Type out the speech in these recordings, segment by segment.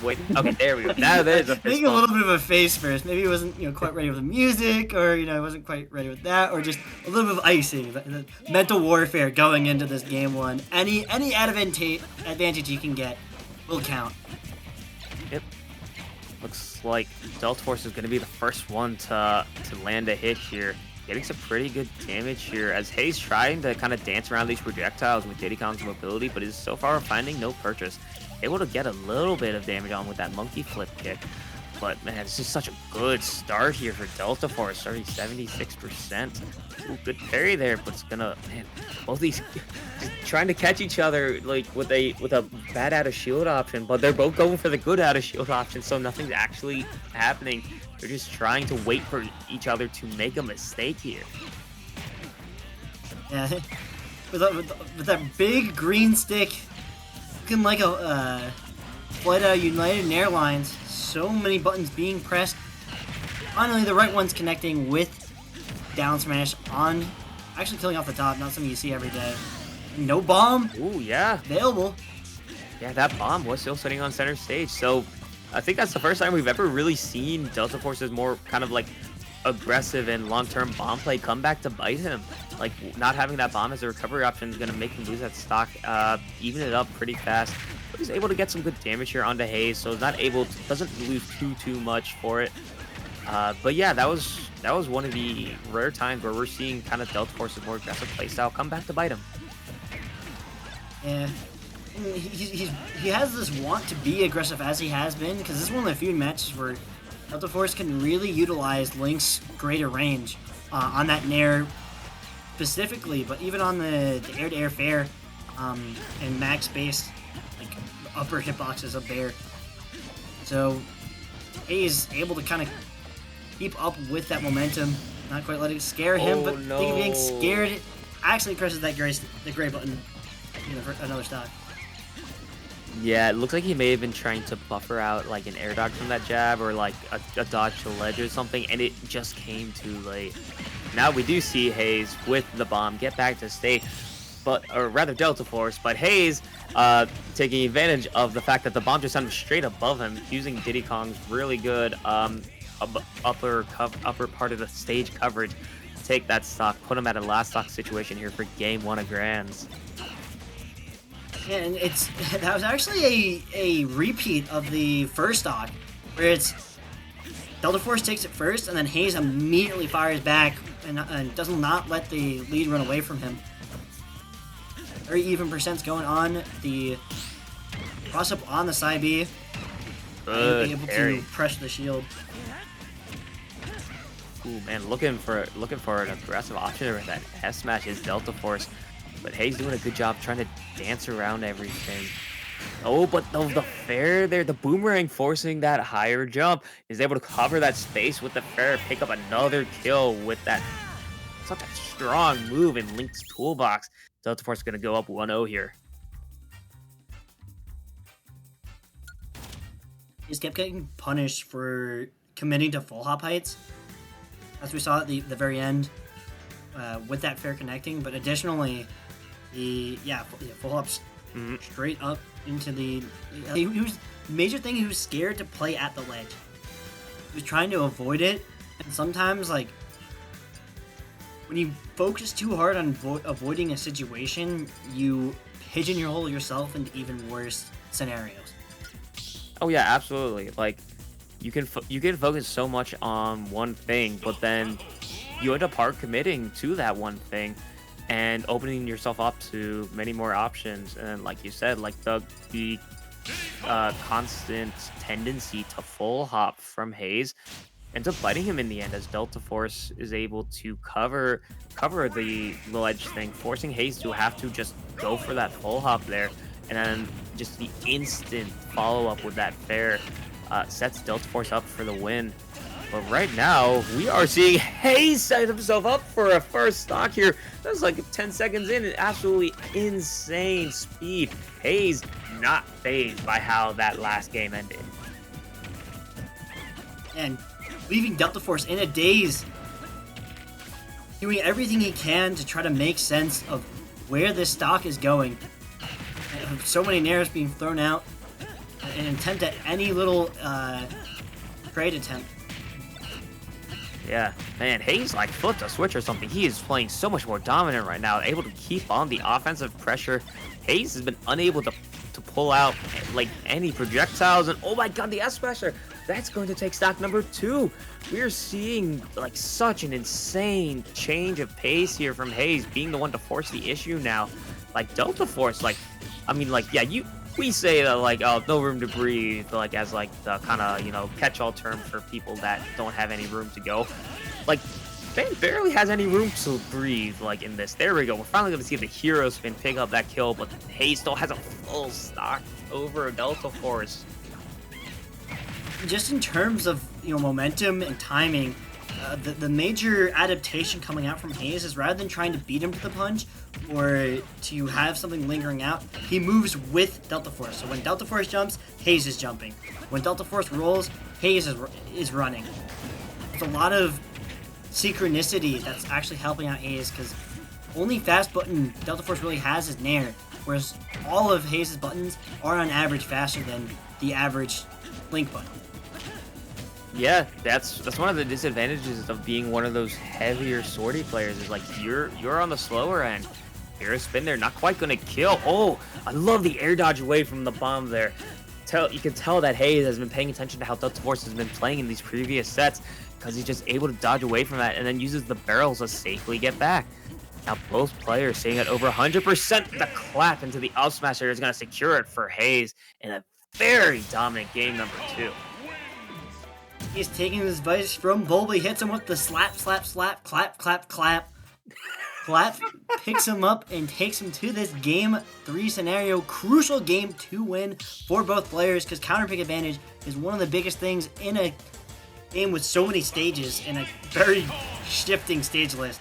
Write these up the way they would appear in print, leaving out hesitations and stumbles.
Wait. Okay, there we go. Now there's a fist Making a bump. little bit of a face first. Maybe he wasn't, quite ready with the music, or he wasn't quite ready with that, or just a little bit of icing, the mental warfare going into this game one. Any advantage you can get will count. Yep. Looks like Deltaforce is going to be the first one to land a hit here. Getting some pretty good damage here as Haze trying to kind of dance around these projectiles with Diddy Kong's mobility, but is so far finding no purchase. Able to get a little bit of damage on with that monkey flip kick. But man, it's just such a good start here for Deltaforce, starting 76%. Ooh, good parry there, but it's gonna, man, both these trying to catch each other like with a bad out of shield option, but they're both going for the good out of shield option, so nothing's actually happening. They're just trying to wait for each other to make a mistake here. Yeah, with that big green stick, looking like a flight out of United Airlines. So many buttons being pressed. Finally, the right one's connecting with down smash on, actually killing off the top. Not something you see every day. No bomb. Ooh, yeah. Available. Yeah, that bomb was still sitting on center stage. So I think that's the first time we've ever really seen Deltaforce's more kind of like aggressive and long-term bomb play come back to bite him. Like not having that bomb as a recovery option is going to make him lose that stock, even it up pretty fast. But he's able to get some good damage here onto Haze, so doesn't lose too much for it. But yeah, that was one of the rare times where we're seeing kind of Deltaforce's more aggressive playstyle come back to bite him. Yeah. He has this want to be aggressive as he has been, because this is one of the few matches where Deltaforce can really utilize Link's greater range on that Nair specifically, but even on the air-to-air fair and max base, like the upper hitboxes up there. So Haze able to kind of keep up with that momentum, not quite letting it scare him, but no. thinking being scared actually presses that the gray button for another stock. Yeah, it looks like he may have been trying to buffer out like an air dodge from that jab or like a dodge to ledge or something, and it just came too late. Now we do see Haze with the bomb get back to stage, or rather Deltaforce, but Haze taking advantage of the fact that the bomb just sounded straight above him, using Diddy Kong's really good upper part of the stage coverage to take that stock, put him at a last stock situation here for game one of Grands. Yeah, and that was actually a repeat of the first stock, where it's Deltaforce takes it first, and then Haze immediately fires back and does not let the lead run away from him. Very even percents going on. The cross up on the side B, able to pressure the shield. Ooh man, looking for an aggressive option with that S smash is Deltaforce. But Haze doing a good job trying to dance around everything. Oh, but the fair there, the boomerang forcing that higher jump, is able to cover that space with the fair, pick up another kill with that. Such a strong move in Link's toolbox. Deltaforce is going to go up 1-0 here. He just kept getting punished for committing to full hop heights, as we saw at the very end with that fair connecting. But additionally, full hops straight up into the. He was major thing. He was scared to play at the ledge. He was trying to avoid it, and sometimes like when you focus too hard on avoiding a situation, you pigeonhole yourself into even worse scenarios. Oh yeah, absolutely. Like you can focus so much on one thing, but then you end up hard committing to that one thing and opening yourself up to many more options. And like you said, like the constant tendency to full hop from Haze ends up biting him in the end, as Deltaforce is able to cover the ledge thing, forcing Haze to have to just go for that full hop there, and then just the instant follow-up with that fair sets Deltaforce up for the win. But right now, we are seeing Haze set himself up for a first stock here. That's like 10 seconds in, and absolutely insane speed. Haze not fazed by how that last game ended. And leaving Deltaforce in a daze, doing everything he can to try to make sense of where this stock is going. And so many nairs being thrown out. an attempt at any little trade attempt. Yeah, man, Haze like flipped a switch or something. He is playing so much more dominant right now, able to keep on the offensive pressure. Haze has been unable to pull out like any projectiles, and oh my god, the S Smasher! That's going to take stock number 2. We are seeing like such an insane change of pace here from Haze, being the one to force the issue now. Like Deltaforce, like, I mean, like, yeah, we say that like, oh, no room to breathe, like as like the kind of, you know, catch-all term for people that don't have any room to go. Like, Fang barely has any room to breathe, like in this. There we go. We're finally going to see the hero spin pick up that kill, but Haze still has a full stock over Deltaforce. Just in terms of, you know, momentum and timing, the major adaptation coming out from Haze is rather than trying to beat him to the punch or to have something lingering out, he moves with Deltaforce. So when Deltaforce jumps, Haze is jumping. When Deltaforce rolls, Haze is running. There's a lot of synchronicity that's actually helping out Haze, because only fast button Deltaforce really has is Nair, whereas all of Haze's buttons are on average faster than the average Link button. Yeah, that's one of the disadvantages of being one of those heavier swordy players, is like you're on the slower end. Hero spin there, not quite gonna kill. Oh, I love the air dodge away from the bomb there. You can tell that Haze has been paying attention to how Deltaforce has been playing in these previous sets, because he's just able to dodge away from that and then uses the barrels to safely get back. Now both players sitting at over 100%. The clap into the up smasher is gonna secure it for Haze in a very dominant game number 2. He's taking his advice from Bulby, hits him with the slap, slap, slap, clap, clap, clap. Clap picks him up and takes him to this game 3 scenario. Crucial game 2 win for both players, because counter pick advantage is one of the biggest things in a game with so many stages and a very shifting stage list,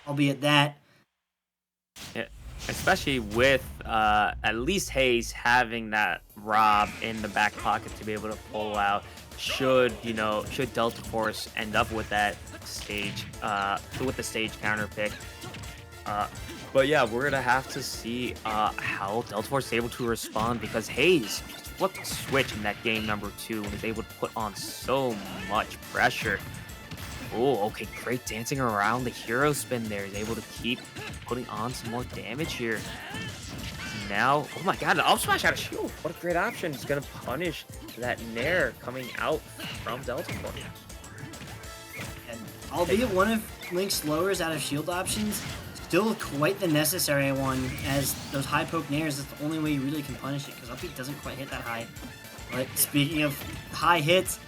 albeit that. Yeah, especially with at least Haze having that Rob in the back pocket to be able to pull out. Should Deltaforce end up with that stage, with the stage counter pick. But yeah, we're gonna have to see how Deltaforce is able to respond, because Haze just flipped a switch in that game number 2 and is able to put on so much pressure. Oh, okay, great dancing around the hero spin there. He's able to keep putting on some more damage here. Now, oh my god, an up smash out of shield. What a great option. He's gonna punish that Nair coming out from Deltaforce. And albeit one of Link's lowers out of shield options, still quite the necessary one, as those high poke Nairs is the only way you really can punish it, because up B doesn't quite hit that high. But speaking of high hits,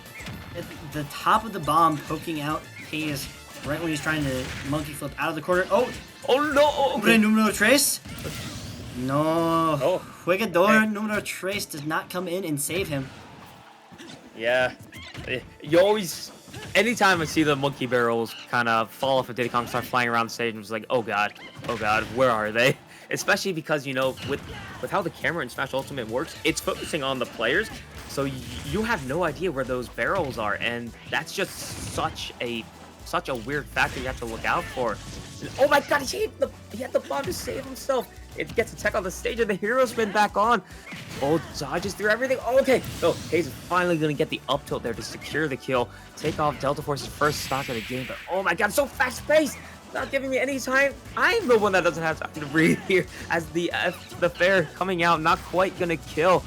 at the top of the bomb poking out Haze right when he's trying to monkey flip out of the corner. Oh no! Okay. Numero Trace? No. Oh. Jugador Numero Trace does not come in and save him. Yeah. You always... Anytime I see the monkey barrels kind of fall off of Diddy Kong, start flying around the stage, I'm just like, oh god, where are they? Especially because, you know, with how the camera in Smash Ultimate works, it's focusing on the players, so you have no idea where those barrels are, and that's just such a weird factor you have to look out for. And, oh my god, he had the bomb to save himself. It gets a tech on the stage and the hero spin back on. Oh, dodges through everything. Oh, okay. So Haze is finally going to get the up tilt there to secure the kill. Take off Deltaforce's first stock of the game. But oh my god, so fast paced. Not giving me any time. I'm the one that doesn't have time to breathe here, as the fair coming out, not quite going to kill.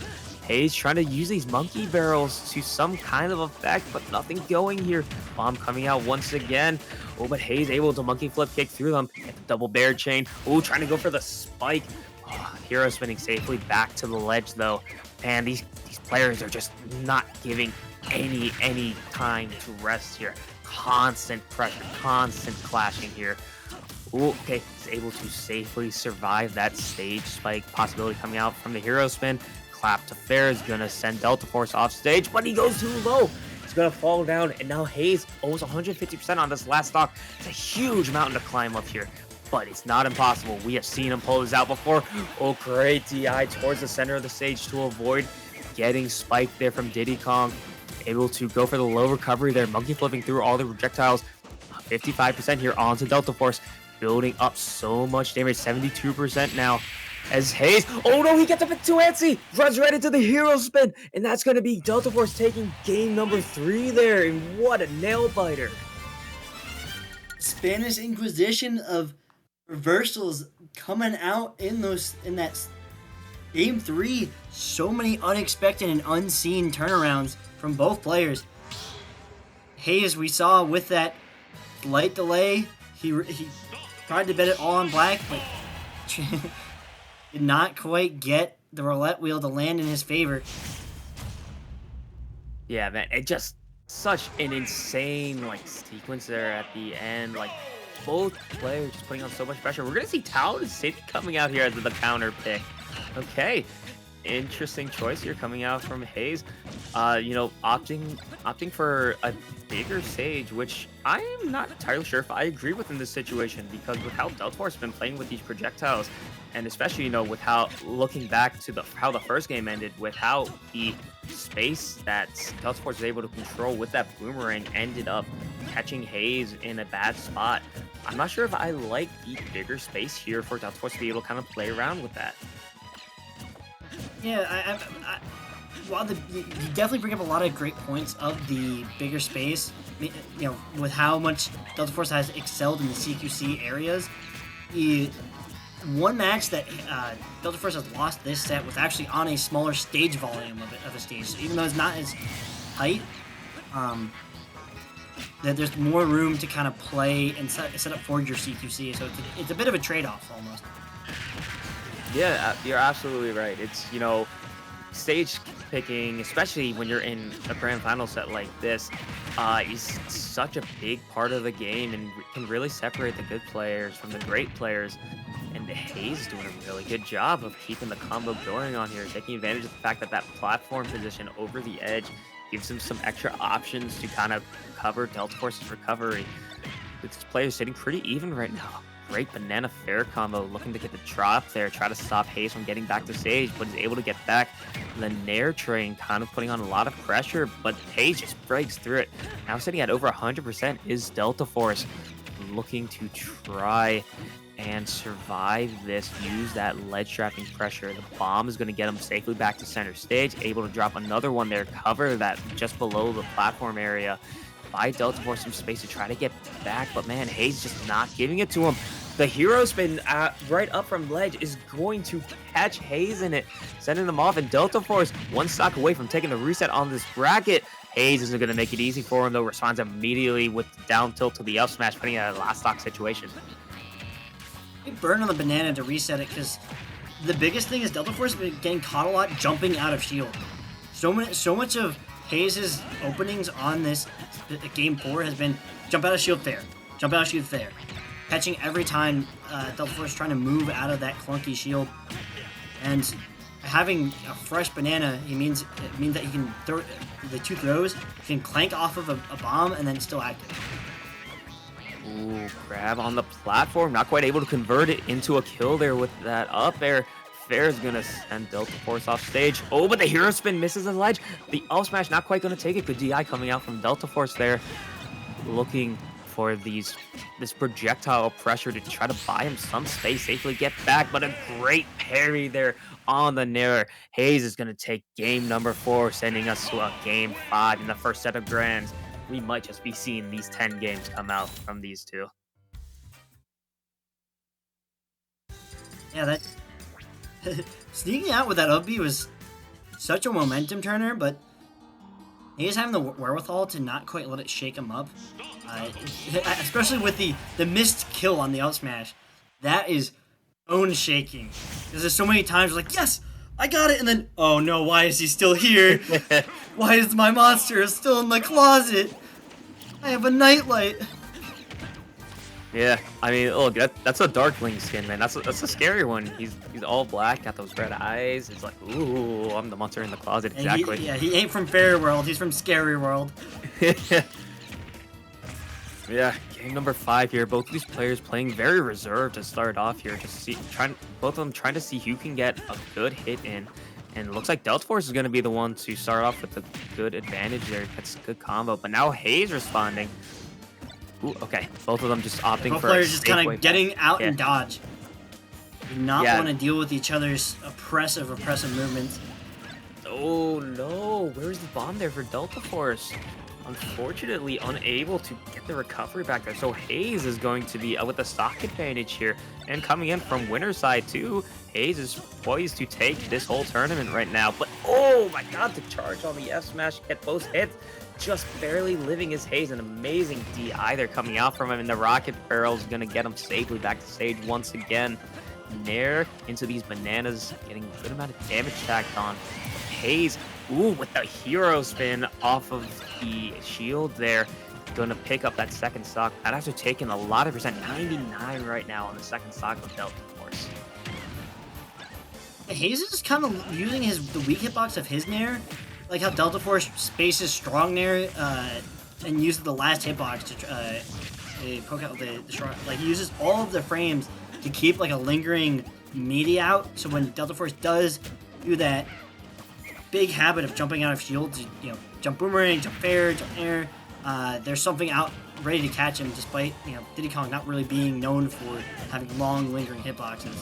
Haze trying to use these monkey barrels to some kind of effect, but nothing going here. Bomb coming out once again. Oh, but Haze able to monkey flip kick through them. Get the double bear chain. Oh, trying to go for the spike. Oh, hero spinning safely back to the ledge, though. Man, these players are just not giving any time to rest here. Constant pressure, constant clashing here. Ooh, okay, he's able to safely survive that stage spike possibility coming out from the hero spin. Clap to fair is gonna send Deltaforce off stage, but he goes too low. He's gonna fall down, and now Haze almost 150% on this last stock. It's a huge mountain to climb up here, but it's not impossible. We have seen him pull this out before. Oh, great DI towards the center of the stage to avoid getting spiked there from Diddy Kong. Able to go for the low recovery there, monkey flipping through all the projectiles. 55% here onto Deltaforce, building up so much damage, 72% now. as Haze. Oh no, he gets a bit too antsy. Runs right into the hero spin, and that's going to be Deltaforce taking game number 3 there. And what a nail biter. Spanish Inquisition of reversals coming out in that game 3. So many unexpected and unseen turnarounds from both players. Haze, we saw with that slight delay, he tried to bet it all on black, but did not quite get the roulette wheel to land in his favor. Yeah, man, it just such an insane like sequence there at the end. Like both players just putting on so much pressure. We're gonna see Talented City coming out here as the counter pick. Okay, interesting choice here coming out from Haze. Opting for a bigger stage, which I am not entirely sure if I agree with in this situation, because with how Deltaforce has been playing with these projectiles, and especially with how looking back to how the first game ended, with how the space that Deltaforce was able to control with that boomerang ended up catching Haze in a bad spot. I'm not sure if I like the bigger space here for Deltaforce to be able to kind of play around with that. Yeah, while you definitely bring up a lot of great points of the bigger space, with how much Deltaforce has excelled in the CQC areas, the one match that Deltaforce has lost this set was actually on a smaller stage volume of a stage. So even though it's not as tight, that there's more room to kind of play and set up for your CQC. So it's a bit of a trade-off almost. Yeah, you're absolutely right. It's, stage picking, especially when you're in a grand final set like this, is such a big part of the game and can really separate the good players from the great players. And Haze is doing a really good job of keeping the combo going on here, taking advantage of the fact that that platform position over the edge gives him some extra options to kind of cover Deltaforce's recovery. This player is sitting pretty even right now. Great banana fair combo, looking to get the drop there, try to stop Haze from getting back to stage, but is able to get back. The Nair train kind of putting on a lot of pressure, but Haze just breaks through it. Now sitting at over 100% is Deltaforce, looking to try and survive this, use that ledge trapping pressure. The bomb is going to get him safely back to center stage, able to drop another one there, cover that just below the platform area. Buy Deltaforce some space to try to get back, but man, Haze just not giving it to him. The hero spin right up from ledge is going to catch Haze in it, sending him off, and Deltaforce one stock away from taking the reset on this bracket. Haze isn't going to make it easy for him, though, responds immediately with down tilt to the up smash, putting it in a last stock situation. Big burn on the banana to reset it, because the biggest thing is Deltaforce has been getting caught a lot jumping out of shield. So much of Haze's openings on this game 4 has been jump out of shield fair, jump out of shield fair, catching every time Deltaforce is trying to move out of that clunky shield, and having a fresh banana, it means that he can throw the 2 throws, he can clank off of a bomb and then still active. Ooh, grab on the platform, not quite able to convert it into a kill there with that up air. Fair is gonna send Deltaforce off stage. Oh, but the hero spin misses the ledge. The up smash not quite gonna take it. Good DI coming out from Deltaforce there, looking for this projectile pressure to try to buy him some space, safely get back, but a great parry there on the Nair. Haze is gonna take game number 4, sending us to a game 5 in the first set of grands. We might just be seeing these 10 games come out from these two. Yeah, that sneaking out with that up B was such a momentum turner, but he's having the wherewithal to not quite let it shake him up. Especially with the missed kill on the up smash. That is own shaking. Because there's so many times like, yes, I got it, and then, oh no, why is he still here? Why is my monster still in the closet? I have a nightlight. Yeah, I mean, look, that's a Darkling skin, man. That's a scary one. He's all black, got those red eyes. It's like, ooh, I'm the monster in the closet. Exactly. He ain't from Fairy World. He's from Scary World. Yeah, game number 5 here. Both of these players playing very reserved to start off here. Just both of them trying to see who can get a good hit in. And it looks like Deltaforce is going to be the one to start off with a good advantage there. That's a good combo. But now Haze responding. Ooh, okay. Both of them just opting Both for players just kind of getting out and dodge. Do not Yeah. want to deal with each other's oppressive movements. Oh no, where's the bomb there for Deltaforce? Unfortunately, unable to get the recovery back there. So Haze is going to be with the stock advantage here. And coming in from winner's side too, Haze is poised to take this whole tournament right now. But oh my god, the charge on the F smash, get both hits. Just barely living his Haze. An amazing DI there coming out from him. And the rocket barrel is going to get him safely back to stage once again. Nair into these bananas, getting a good amount of damage tacked on. Haze, ooh, with the hero spin off of the shield there, going to pick up that second stock. And after taking a lot of percent, 99 right now on the second stock of Deltaforce. Haze is kind of using the weak hitbox of his Nair, like how Deltaforce spaces strong Nair and uses the last hitbox to poke out the strong. Like he uses all of the frames to keep like a lingering meaty out. So when Deltaforce does do that big habit of jumping out of shields, you know, jump boomerang, jump fair, jump air, there's something out ready to catch him, despite, you know, Diddy Kong not really being known for having long lingering hitboxes.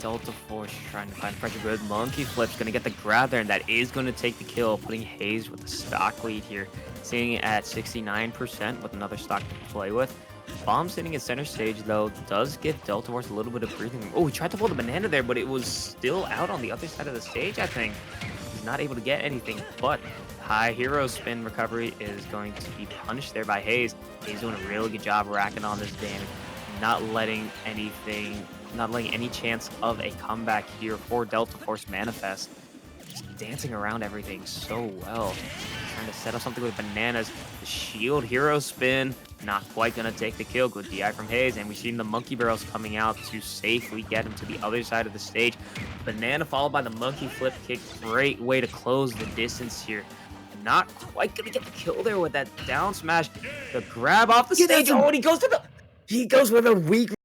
Deltaforce trying to find pressure. Good monkey flip's going to get the grab there, and that is going to take the kill, putting Haze with the stock lead here, sitting at 69% with another stock to play with. Bomb sitting at center stage, though, does give Deltaforce a little bit of breathing room. Oh, he tried to pull the banana there, but it was still out on the other side of the stage, I think. He's not able to get anything, but high hero spin recovery is going to be punished there by Haze. Haze doing a really good job racking on this damage, not letting any chance of a comeback here for Deltaforce manifest. Just dancing around everything so well. Trying to set up something with bananas. The shield hero spin, not quite gonna take the kill. Good DI from Haze, and we've seen the monkey barrels coming out to safely get him to the other side of the stage. Banana followed by the monkey flip kick. Great way to close the distance here. Not quite gonna get the kill there with that down smash. The grab off the stage. Oh, and he goes with a weak